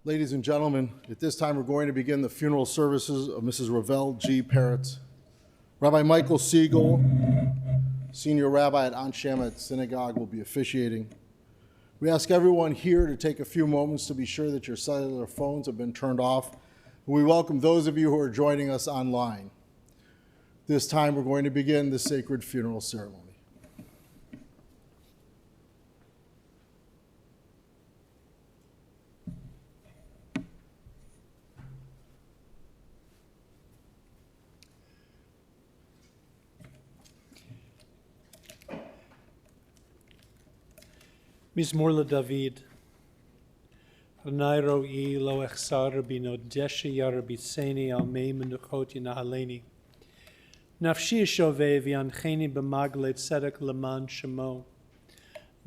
Ladies and gentlemen, at this time we're going to begin the funeral services of Mrs. Revelle G. Peritz. Rabbi Michael Siegel, Senior Rabbi at Anshemet Synagogue, will be officiating. We ask everyone here to take a few moments to be sure that your cellular phones have been turned off. We welcome those of you who are joining us online. This time we're going to begin the sacred funeral ceremony. Mizmor LeDavid. Adonai ro'i lo echsar bino deshe yarabitseni al mei menuchot yinahaleni. Nafshi shoveh v'yancheni b'magle tzedek leman shemo.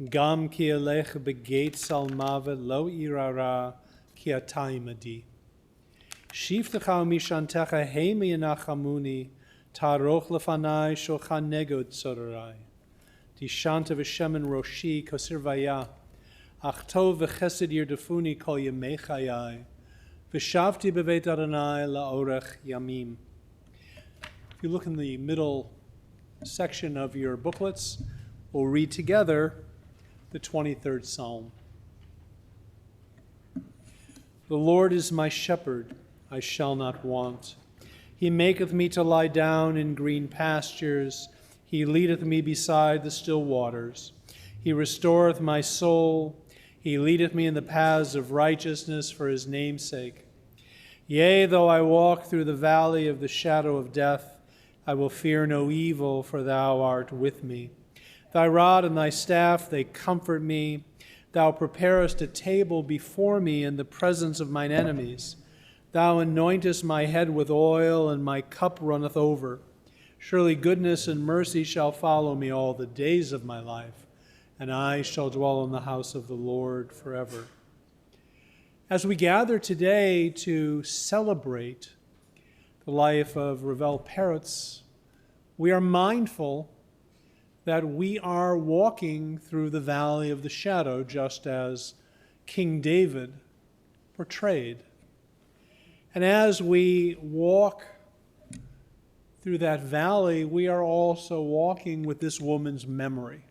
Gam ki elech begeit salmavet lo irara ki atai madi. Shiftecha mishantecha heime yanachamuni taroch lefanai shochan negod tzorai. Dishanta v'shemen roshi kosir vaya, ach tov v'chesed yirdefuni kol yemei chayai, v'shavti b'veit Adonai la'orech yamim. If you look in the middle section of your booklets, we'll read together the 23rd Psalm. The Lord is my shepherd, I shall not want. He maketh me to lie down in green pastures. He leadeth me beside the still waters. He restoreth my soul. He leadeth me in the paths of righteousness for his name's sake. Yea, though I walk through the valley of the shadow of death, I will fear no evil, for thou art with me. Thy rod and thy staff, they comfort me. Thou preparest a table before me in the presence of mine enemies. Thou anointest my head with oil, and my cup runneth over. Surely goodness and mercy shall follow me all the days of my life, and I shall dwell in the house of the Lord forever. As we gather today to celebrate the life of Revelle Peritz, we are mindful that we are walking through the valley of the shadow, just as King David portrayed. And as we walk through that valley, we are also walking with this woman's memory.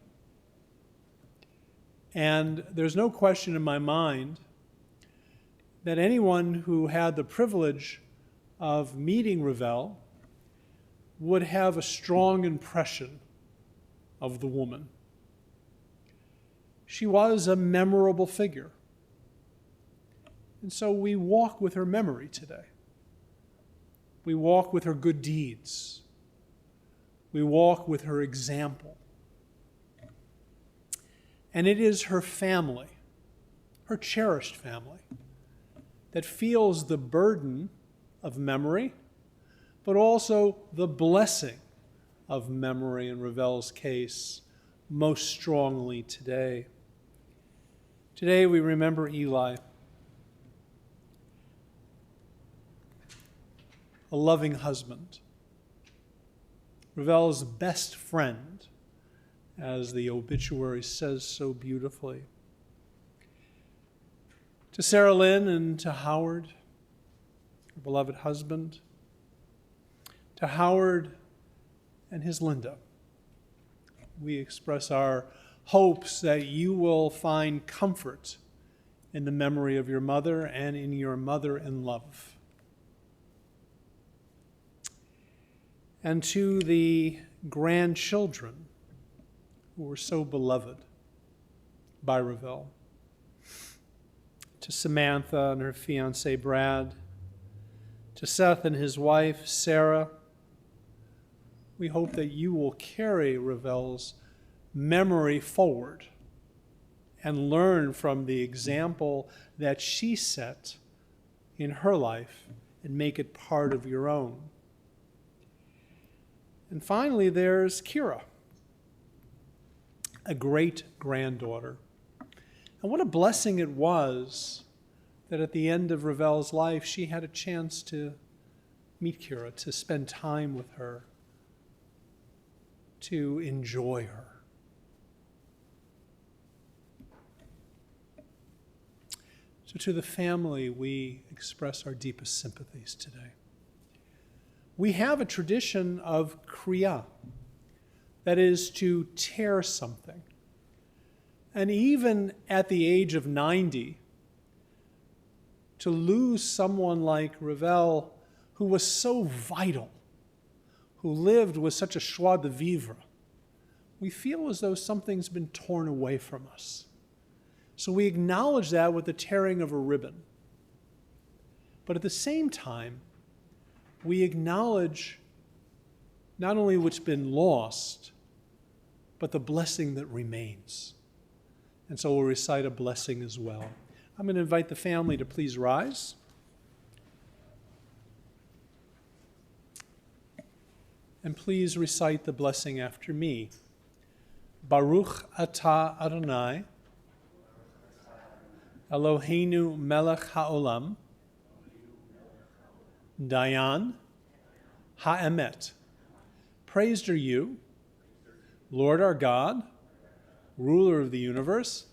And there's no question in my mind that anyone who had the privilege of meeting Revelle would have a strong impression of the woman. She was a memorable figure. And so we walk with her memory today. We walk with her good deeds. We walk with her example. And it is her family, her cherished family, that feels the burden of memory, but also the blessing of memory in Revelle's case most strongly today. Today we remember Eli, a loving husband, Revelle's best friend, as the obituary says so beautifully. To Sarah Lynn and to Howard, her beloved husband, to Howard and his Linda, we express our hopes that you will find comfort in the memory of your mother and in your mother-in-law. And to the grandchildren who were so beloved by Revelle, to Samantha and her fiancé Brad, to Seth and his wife Sarah, we hope that you will carry Revelle's memory forward and learn from the example that she set in her life and make it part of your own. And finally, there's Kira, a great-granddaughter. And what a blessing it was that at the end of Revelle's life, she had a chance to meet Kira, to spend time with her, to enjoy her. So to the family, we express our deepest sympathies today. We have a tradition of kriya, that is to tear something. And even at the age of 90, to lose someone like Revelle, who was so vital, who lived with such a joie de vivre, we feel as though something's been torn away from us. So we acknowledge that with the tearing of a ribbon. But at the same time, we acknowledge not only what's been lost, but the blessing that remains. And so we'll recite a blessing as well. I'm going to invite the family to please rise. And please recite the blessing after me. Baruch atah Adonai, Eloheinu melech haolam, Dayan ha'emet. Praised are you, Lord our God, ruler of the universe,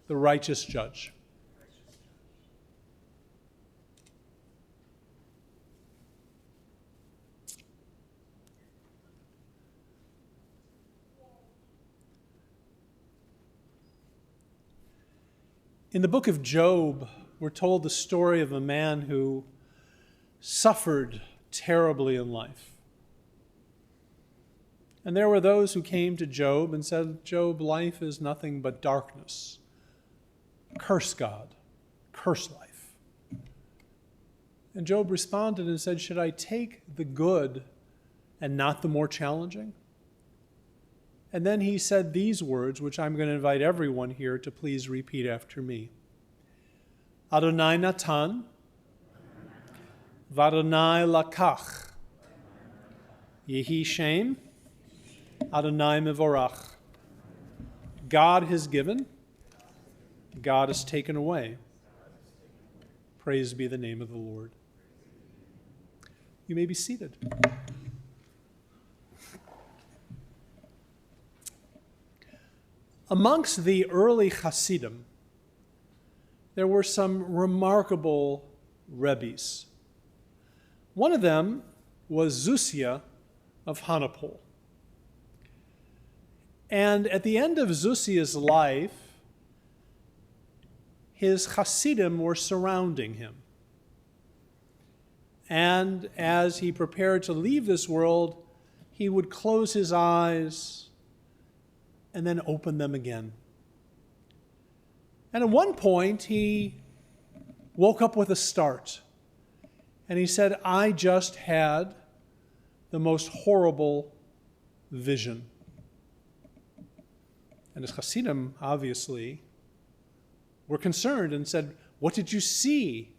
the righteous judge. In the book of Job, we're told the story of a man who suffered terribly in life. And there were those who came to Job and said, Job, life is nothing but darkness. Curse God. Curse life. And Job responded and said, should I take the good and not the more challenging? And then he said these words, which I'm going to invite everyone here to please repeat after me. Adonai Natan, Vadonai Lakach, Yehi Shem, Adonai Mevorach. God has given, God has taken away. Praise be the name of the Lord. You may be seated. Amongst the early Hasidim, there were some remarkable rebbes. One of them was Zusia of Hanapol. And at the end of Zusia's life, his Hasidim were surrounding him. And as he prepared to leave this world, he would close his eyes and then open them again. And at one point, he woke up with a start. And he said, I just had the most horrible vision. And his Hasidim, obviously, were concerned and said, what did you see?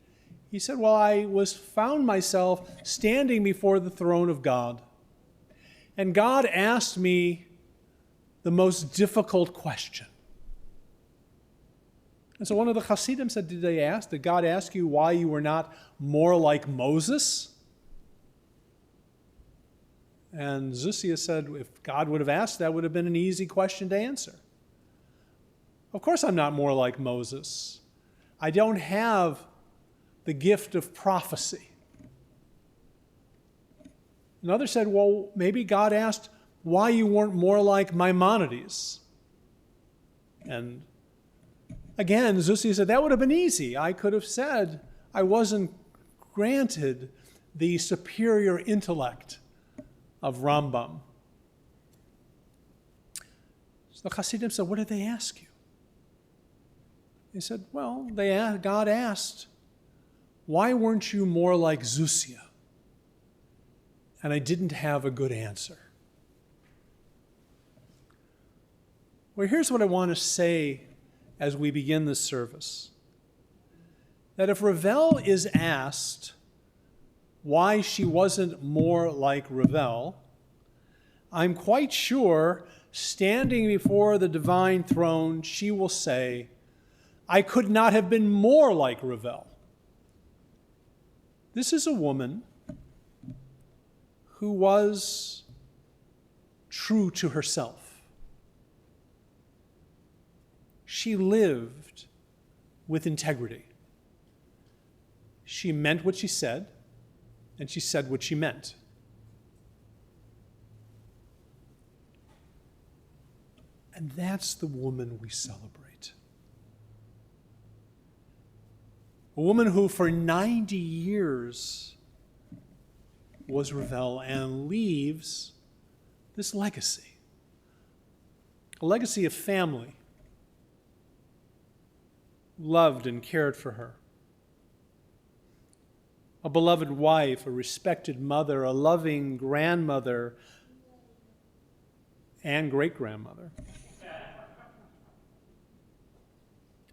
He said, well, I found myself standing before the throne of God. And God asked me the most difficult question. And so one of the Hasidim said, did God ask you why you were not more like Moses? And Zusia said, if God would have asked, that would have been an easy question to answer. Of course I'm not more like Moses. I don't have the gift of prophecy. Another said, well, maybe God asked why you weren't more like Maimonides. And again, Zusia said, that would have been easy. I could have said I wasn't granted the superior intellect of Rambam. So the Hasidim said, what did they ask you? He said, well, God asked, why weren't you more like Zusia? And I didn't have a good answer. Well, here's what I want to say as we begin this service. That if Revelle is asked why she wasn't more like Revelle, I'm quite sure, standing before the divine throne, she will say, I could not have been more like Revelle. This is a woman who was true to herself. She lived with integrity. She meant what she said, and she said what she meant. And that's the woman we celebrate. A woman who for 90 years was Revelle and leaves this legacy. A legacy of family, loved and cared for her. A beloved wife, a respected mother, a loving grandmother, and great-grandmother.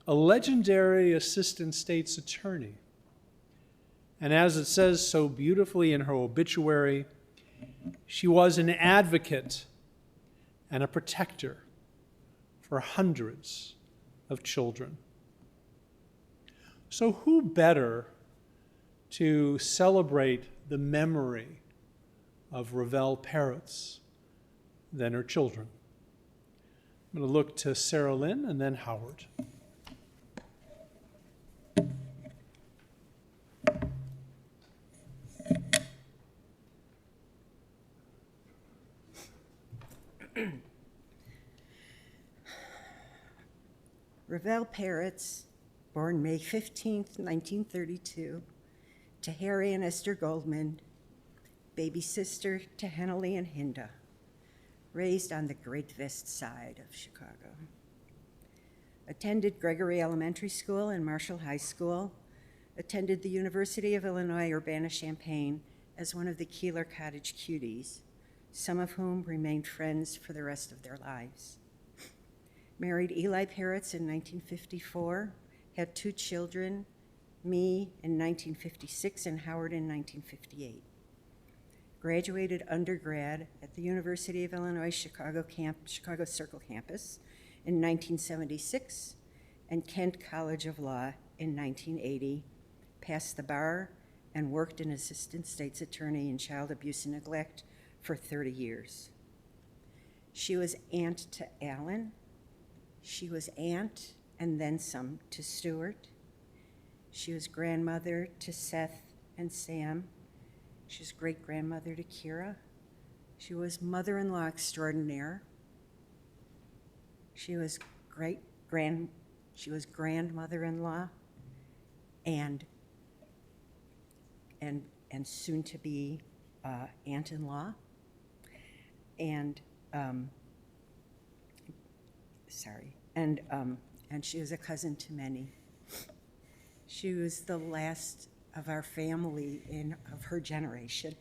A legendary assistant state's attorney. And as it says so beautifully in her obituary, she was an advocate and a protector for hundreds of children. So who better to celebrate the memory of Revelle Peritz than her children? I'm going to look to Sarah Lynn and then Howard. Revelle Peritz, born May 15th, 1932, to Harry and Esther Goldman, baby sister to Henley and Hinda, raised on the Great West Side of Chicago. Attended Gregory Elementary School and Marshall High School, attended the University of Illinois Urbana-Champaign as one of the Keeler Cottage cuties, some of whom remained friends for the rest of their lives. Married Eli Peritz in 1954, had 2 children, me in 1956 and Howard in 1958. Graduated undergrad at the University of Illinois Chicago Circle Campus in 1976 and Kent College of Law in 1980, passed the bar and worked an assistant state's attorney in child abuse and neglect for 30 years. She was aunt to Alan. She was aunt and then some to Stuart. She was grandmother to Seth and Sam. She was great-grandmother to Kira. She was mother-in-law extraordinaire. She was grandmother-in-law and soon to be aunt-in-law. And she was a cousin to many. She was the last of our family of her generation.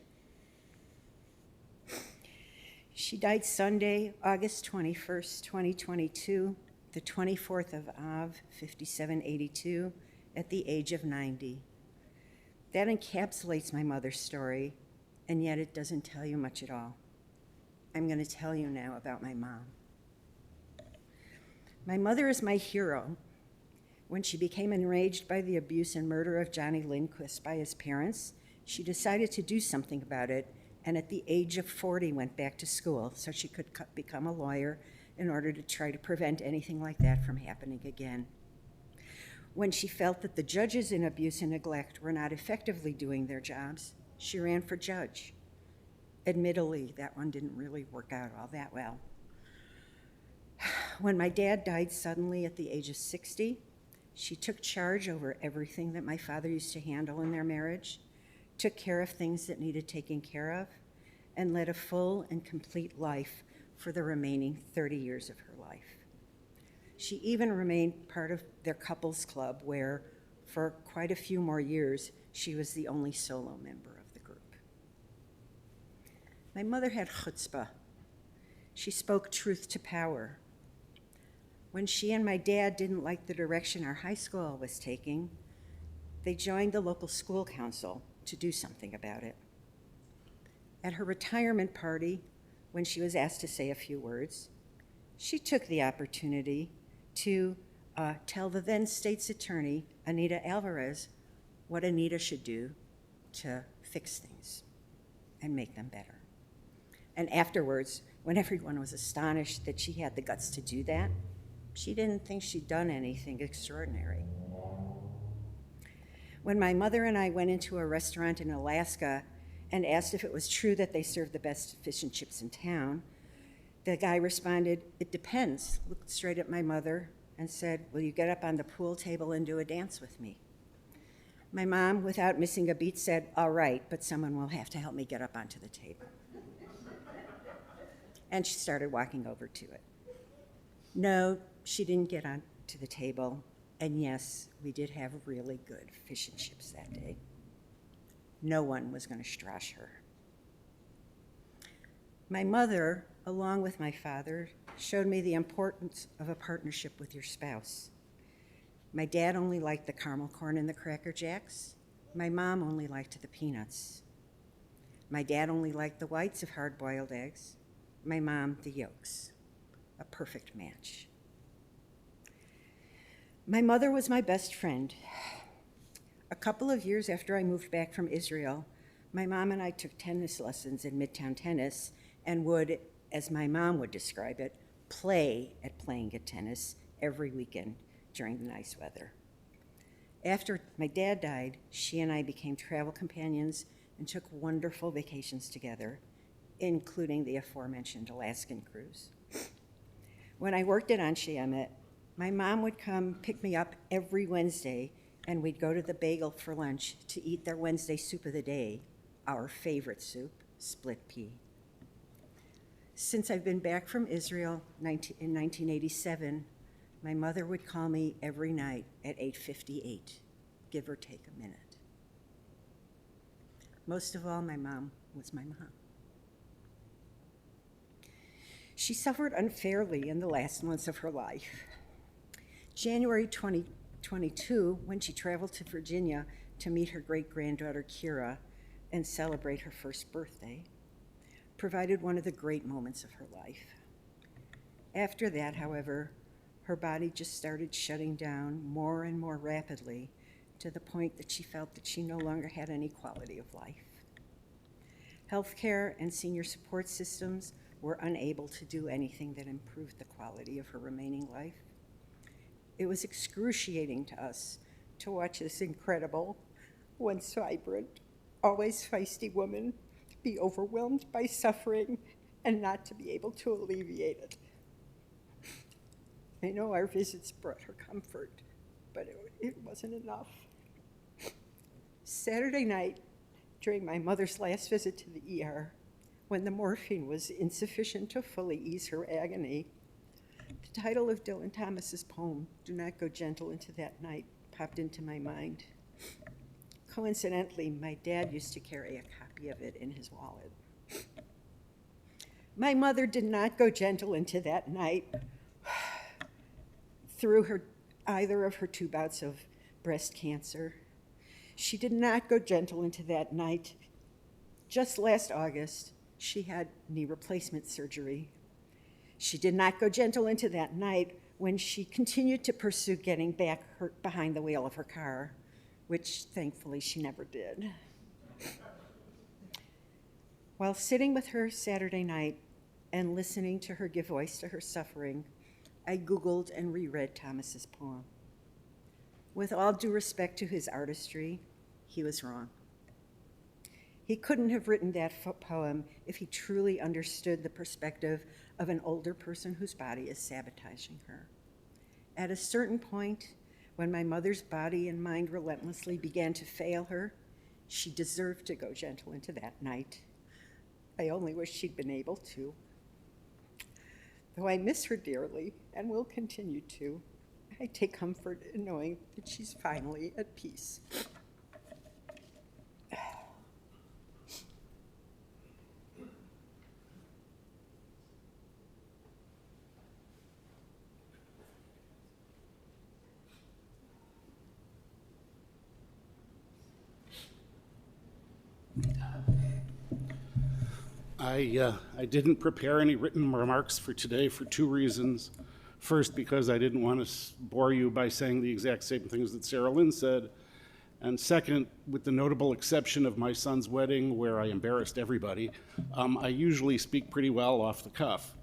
She died Sunday, August 21st, 2022, the 24th of Av, 5782, at the age of 90. That encapsulates my mother's story, and yet it doesn't tell you much at all. I'm going to tell you now about my mom. My mother is my hero. When she became enraged by the abuse and murder of Johnny Lindquist by his parents, she decided to do something about it, and at the age of 40 went back to school so she could become a lawyer in order to try to prevent anything like that from happening again. When she felt that the judges in abuse and neglect were not effectively doing their jobs, she ran for judge. Admittedly, that one didn't really work out all that well. When my dad died suddenly at the age of 60, she took charge over everything that my father used to handle in their marriage, took care of things that needed taking care of, and led a full and complete life for the remaining 30 years of her life. She even remained part of their couples club where, for quite a few more years, she was the only solo member of the group. My mother had chutzpah. She spoke truth to power. When she and my dad didn't like the direction our high school was taking, they joined the local school council to do something about it. At her retirement party, when she was asked to say a few words, she took the opportunity to tell the then state's attorney, Anita Alvarez, what Anita should do to fix things and make them better. And afterwards, when everyone was astonished that she had the guts to do that, she didn't think she'd done anything extraordinary. When my mother and I went into a restaurant in Alaska and asked if it was true that they served the best fish and chips in town, the guy responded, "It depends," looked straight at my mother and said, "Will you get up on the pool table and do a dance with me?" My mom, without missing a beat, said, "All right, but someone will have to help me get up onto the table." And she started walking over to it. No, she didn't get onto the table. And yes, we did have really good fish and chips that day. No one was going to strash her. My mother, along with my father, showed me the importance of a partnership with your spouse. My dad only liked the caramel corn and the Cracker Jacks. My mom only liked the peanuts. My dad only liked the whites of hard-boiled eggs. My mom, the yolks. A perfect match. My mother was my best friend. A couple of years after I moved back from Israel, my mom and I took tennis lessons in Midtown Tennis and would, as my mom would describe it, play at playing at tennis every weekend during the nice weather. After my dad died, she and I became travel companions and took wonderful vacations together, including the aforementioned Alaskan cruise. When I worked at Anshe Emet, my mom would come pick me up every Wednesday, and we'd go to the Bagel for lunch to eat their Wednesday soup of the day, our favorite soup, split pea. Since I've been back from Israel in 1987, my mother would call me every night at 8:58, give or take a minute. Most of all, my mom was my mom. She suffered unfairly in the last months of her life. January 2022, when she traveled to Virginia to meet her great-granddaughter Kira and celebrate her first birthday, provided one of the great moments of her life. After that, however, her body just started shutting down more and more rapidly to the point that she felt that she no longer had any quality of life. Healthcare and senior support systems were unable to do anything that improved the quality of her remaining life. It was excruciating to us to watch this incredible, once vibrant, always feisty woman be overwhelmed by suffering and not to be able to alleviate it. I know our visits brought her comfort, but it wasn't enough. Saturday night, during my mother's last visit to the ER, when the morphine was insufficient to fully ease her agony, the title of Dylan Thomas's poem, "Do Not Go Gentle Into That Night," popped into my mind. Coincidentally, my dad used to carry a copy of it in his wallet. My mother did not go gentle into that night through either of her 2 bouts of breast cancer. She did not go gentle into that night. Just last August, she had knee replacement surgery. She did not go gentle into that night when she continued to pursue getting back behind the wheel of her car, which thankfully she never did. While sitting with her Saturday night and listening to her give voice to her suffering, I Googled and reread Thomas's poem. With all due respect to his artistry, he was wrong. He couldn't have written that poem if he truly understood the perspective of an older person whose body is sabotaging her. At a certain point, when my mother's body and mind relentlessly began to fail her, she deserved to go gentle into that night. I only wish she'd been able to. Though I miss her dearly and will continue to, I take comfort in knowing that she's finally at peace. I didn't prepare any written remarks for today for 2 reasons. First, because I didn't want to bore you by saying the exact same things that Sarah Lynn said. And second, with the notable exception of my son's wedding, where I embarrassed everybody, I usually speak pretty well off the cuff.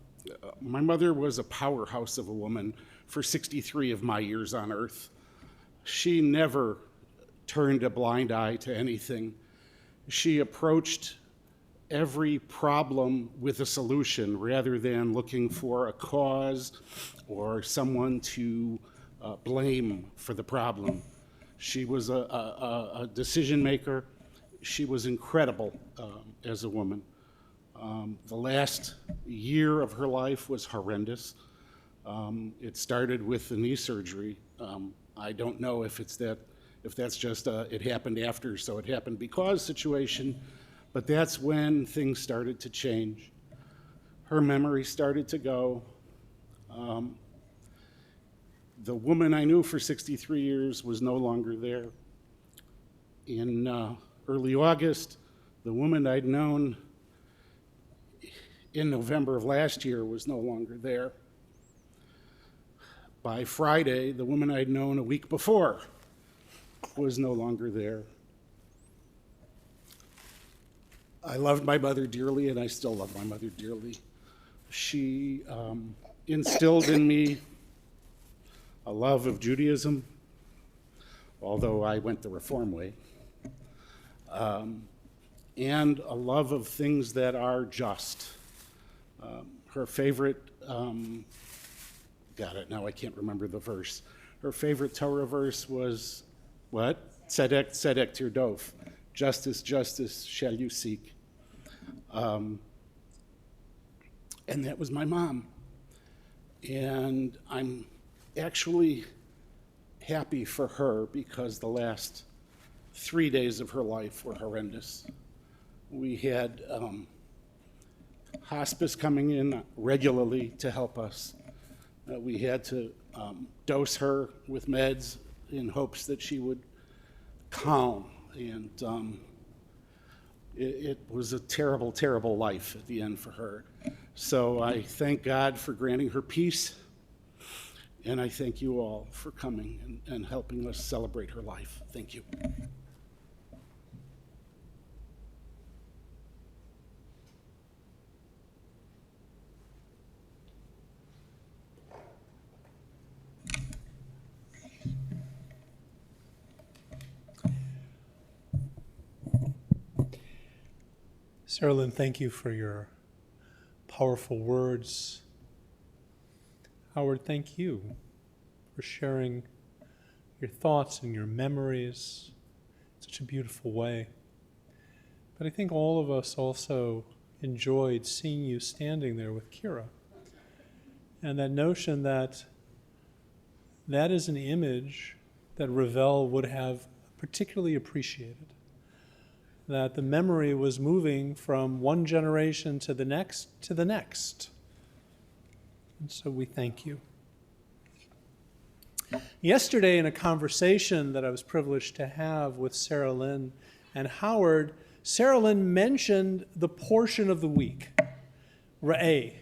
My mother was a powerhouse of a woman for 63 of my years on earth. She never turned a blind eye to anything. She approached every problem with a solution rather than looking for a cause or someone to blame for the problem. She was a decision maker. She was incredible as a woman. The last year of her life was horrendous. It started with the knee surgery. I don't know if that's just it happened after, so it happened because situation, but that's when things started to change. Her memory started to go. The woman I knew for 63 years was no longer there. In early August, the woman I'd known in November of last year was no longer there. By Friday, the woman I'd known a week before was no longer there. I loved my mother dearly, and I still love my mother dearly. She instilled in me a love of Judaism, although I went the Reform way, and a love of things that are just. Her favorite, got it, now I can't remember the verse. Her favorite Torah verse was, what? Tzedek, tzedek tirdof. Justice, justice shall you seek. And that was my mom. And I'm actually happy for her because the last 3 days of her life were horrendous. We had hospice coming in regularly to help us. We had to dose her with meds in hopes that she would calm. And it was a terrible, terrible life at the end for her. So I thank God for granting her peace, and I thank you all for coming and helping us celebrate her life. Thank you. Sarah Lynn, thank you for your powerful words. Howard, thank you for sharing your thoughts and your memories in such a beautiful way. But I think all of us also enjoyed seeing you standing there with Kira. And that notion that that is an image that Revelle would have particularly appreciated. That the memory was moving from one generation to the next to the next. And so we thank you. Yesterday, in a conversation that I was privileged to have with Sarah Lynn and Howard, Sarah Lynn mentioned the portion of the week, Re'eh.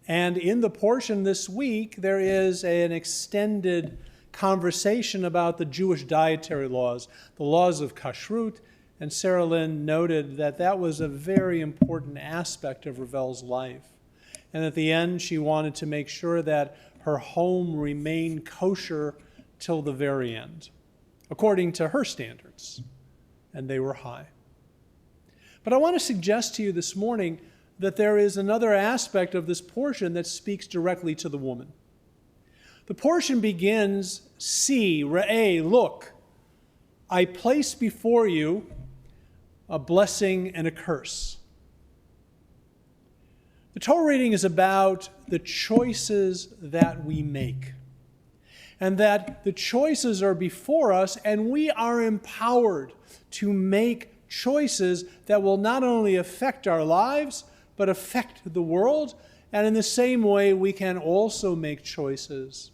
And in the portion this week, there is an extended conversation about the Jewish dietary laws, the laws of kashrut. And Sarah Lynn noted that that was a very important aspect of Revelle's life. And at the end, she wanted to make sure that her home remained kosher till the very end, according to her standards. And they were high. But I want to suggest to you this morning that there is another aspect of this portion that speaks directly to the woman. The portion begins, see, re'eh, look, I place before you a blessing and a curse. The Torah reading is about the choices that we make, and that the choices are before us, and we are empowered to make choices that will not only affect our lives, but affect the world. And in the same way, we can also make choices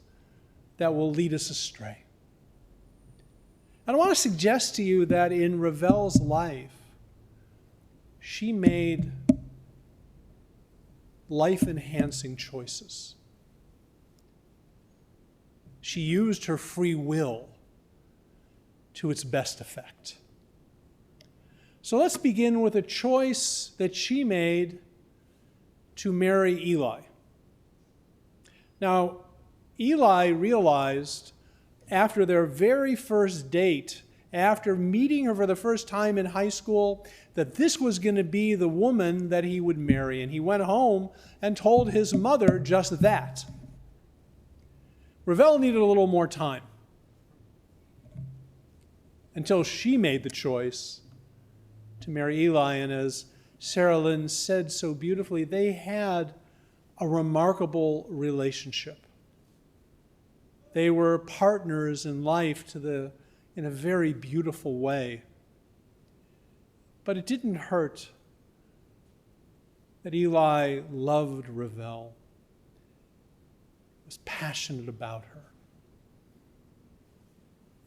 that will lead us astray. And I want to suggest to you that in Revelle's life, she made life-enhancing choices. She used her free will to its best effect. So let's begin with a choice that she made to marry Eli. Now, Eli realized after their very first date after meeting her for the first time in high school, that this was going to be the woman that he would marry. And he went home and told his mother just that. Revelle needed a little more time until she made the choice to marry Eli. And as Sarah Lynn said so beautifully, they had a remarkable relationship. They were partners in life in a very beautiful way. But it didn't hurt that Eli loved Revelle, was passionate about her,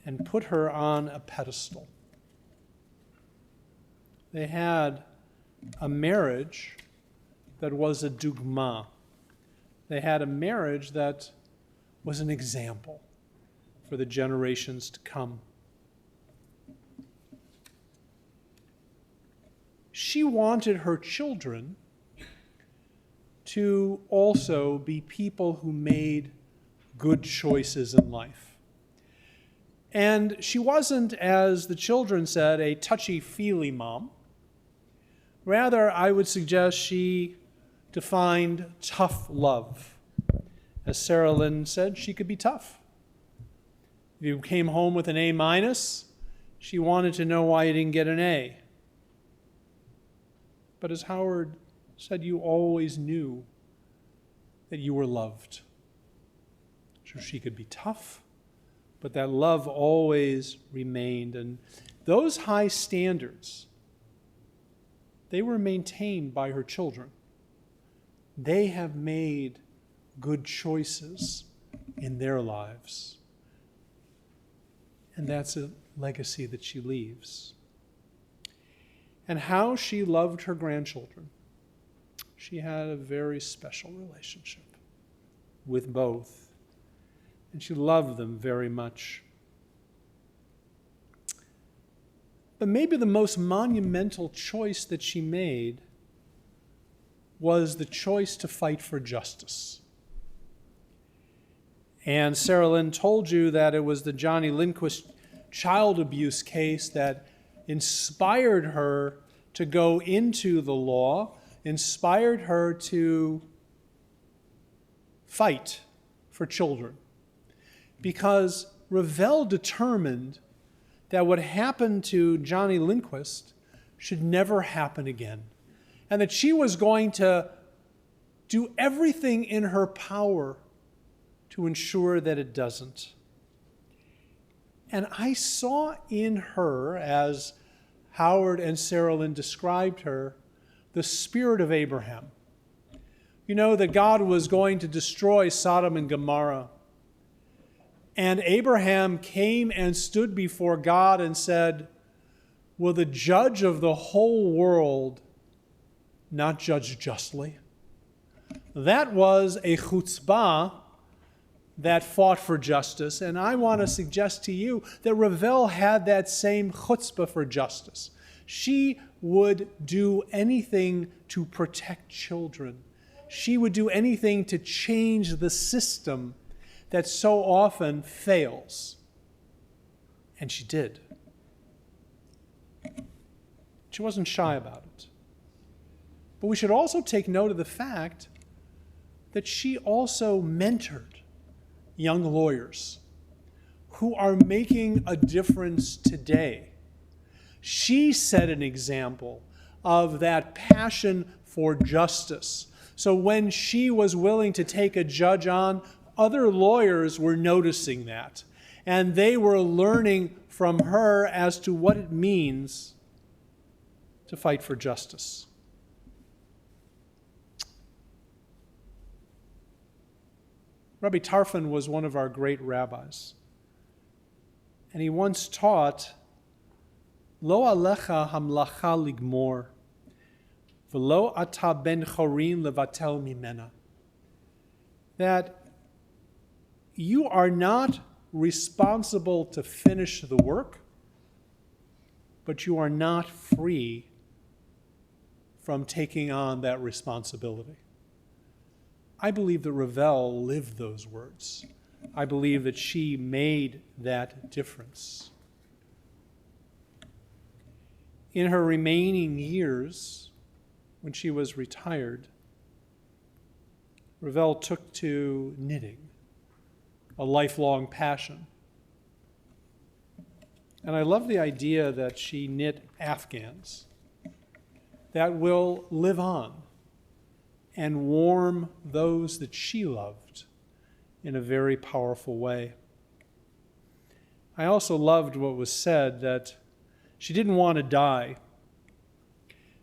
and put her on a pedestal. They had a marriage that was a dugma. They had a marriage that was an example for the generations to come. She wanted her children to also be people who made good choices in life. And she wasn't, as the children said, a touchy-feely mom. Rather, I would suggest she defined tough love. As Sarah Lynn said, she could be tough. If you came home with an A-, she wanted to know why you didn't get an A. But as Howard said, you always knew that you were loved. So she could be tough, but that love always remained. And those high standards, they were maintained by her children. They have made good choices in their lives. And that's a legacy that she leaves. And how she loved her grandchildren. She had a very special relationship with both. And she loved them very much. But maybe the most monumental choice that she made was the choice to fight for justice. And Sarah Lynn told you that it was the Johnny Lindquist child abuse case that inspired her to go into the law, inspired her to fight for children. Because Revelle determined that what happened to Johnny Lindquist should never happen again. And that she was going to do everything in her power to ensure that it doesn't. And I saw in her, as Howard and Sarah Lynn described her, the spirit of Abraham. You know that God was going to destroy Sodom and Gomorrah. And Abraham came and stood before God and said, will the judge of the whole world not judge justly? That was a chutzpah that fought for justice. And I want to suggest to you that Revelle had that same chutzpah for justice. She would do anything to protect children. She would do anything to change the system that so often fails. And she did. She wasn't shy about it. But we should also take note of the fact that she also mentored young lawyers who are making a difference today. She set an example of that passion for justice. So when she was willing to take a judge on, other lawyers were noticing that. And they were learning from her as to what it means to fight for justice. Rabbi Tarfon was one of our great rabbis. And he once taught, Lo alecha hamlacha ligmor, v'lo ata ben chorin levatel mimena. That you are not responsible to finish the work, but you are not free from taking on that responsibility. I believe that Revelle lived those words. I believe that she made that difference. in her remaining years, when she was retired, Revelle took to knitting, a lifelong passion. And I love the idea that she knit afghans that will live on and warm those that she loved in a very powerful way. I also loved what was said, that she didn't want to die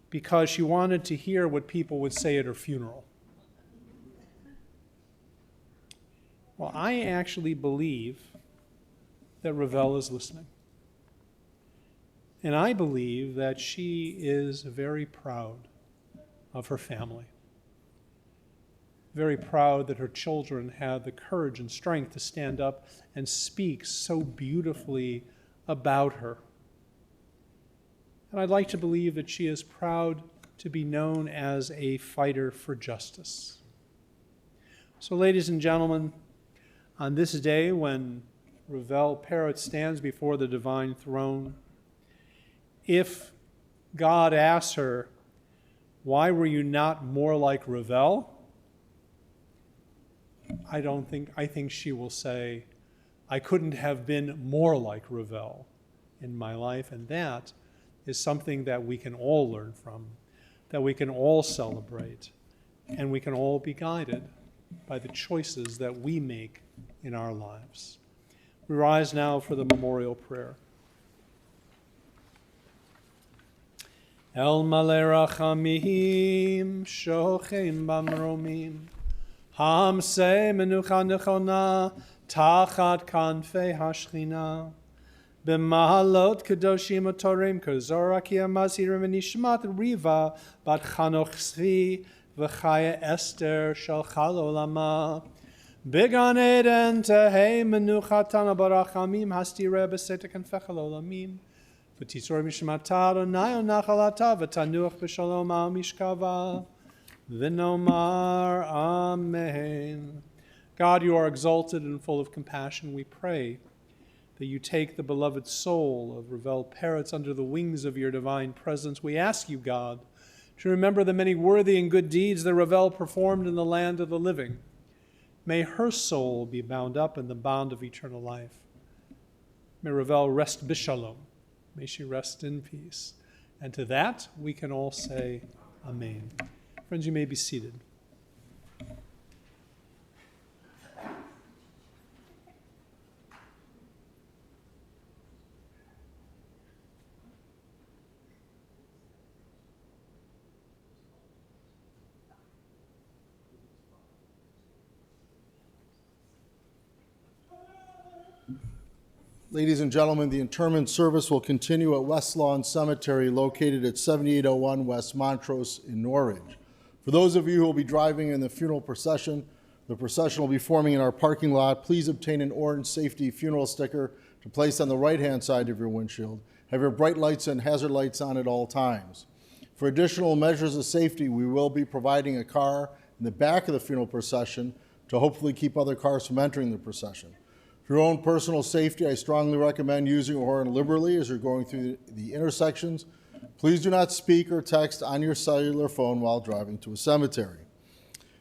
because she wanted to hear what people would say at her funeral. Well, I actually believe that Revelle is listening. And I believe that she is very proud of her family. Very proud that her children had the courage and strength to stand up and speak so beautifully about her. And I'd like to believe that she is proud to be known as a fighter for justice. So, ladies and gentlemen, on this day when Revelle Peritz stands before the divine throne, if God asks her, "Why were you not more like Revelle?" I think she will say, "I couldn't have been more like Revelle in my life," and that is something that we can all learn from, that we can all celebrate, and we can all be guided by the choices that we make in our lives. We rise now for the memorial prayer. El male rachamim shochem bamromim hamse menucha nechona tachat kanfei hashchina b'mahalot kedoshim utorim kozora ki amazirim v'nishmat riva bat chanoch tzvi v'chaya Esther shalcha l'olama b'gan eden tehei menuchatana barachamim hastire b'seta kanfecha l'olamim v'titzor mishmata Adonai nachalata v'tanuach b'shalom al mishkava v'nomar amen. God, you are exalted and full of compassion. We pray that you take the beloved soul of Revelle Peritz under the wings of your divine presence. We ask you, God, to remember the many worthy and good deeds that Revelle performed in the land of the living. May her soul be bound up in the bond of eternal life. May Revelle rest b'shalom. May she rest in peace. And to that, we can all say amen. Friends, you may be seated. Ladies and gentlemen, the interment service will continue at West Lawn Cemetery, located at 7801 West Montrose in Norridge. For those of you who will be driving in the funeral procession, the procession will be forming in our parking lot. Please obtain an orange safety funeral sticker to place on the right-hand side of your windshield. Have your bright lights and hazard lights on at all times. For additional measures of safety, we will be providing a car in the back of the funeral procession to hopefully keep other cars from entering the procession. For your own personal safety, I strongly recommend using a horn liberally as you're going through the intersections. Please do not speak or text on your cellular phone while driving to a cemetery.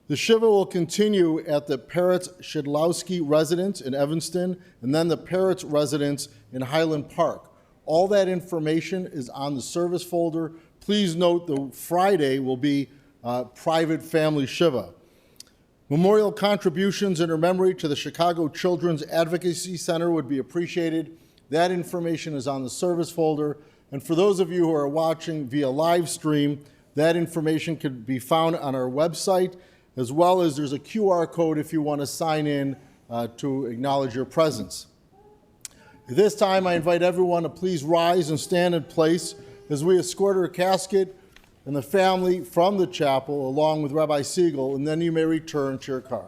The Shiva will continue at the Peritz-Shidlowski residence in Evanston and then the Peritz residence in Highland Park. All that information is on the service folder. Please note the Friday will be private family Shiva. Memorial contributions in her memory to the Chicago Children's Advocacy Center would be appreciated. That information is on the service folder. And for those of you who are watching via live stream, that information can be found on our website, as well as there's a QR code if you want to sign in to acknowledge your presence. At this time, I invite everyone to please rise and stand in place as we escort her casket and the family from the chapel, along with Rabbi Siegel, and then you may return to your car.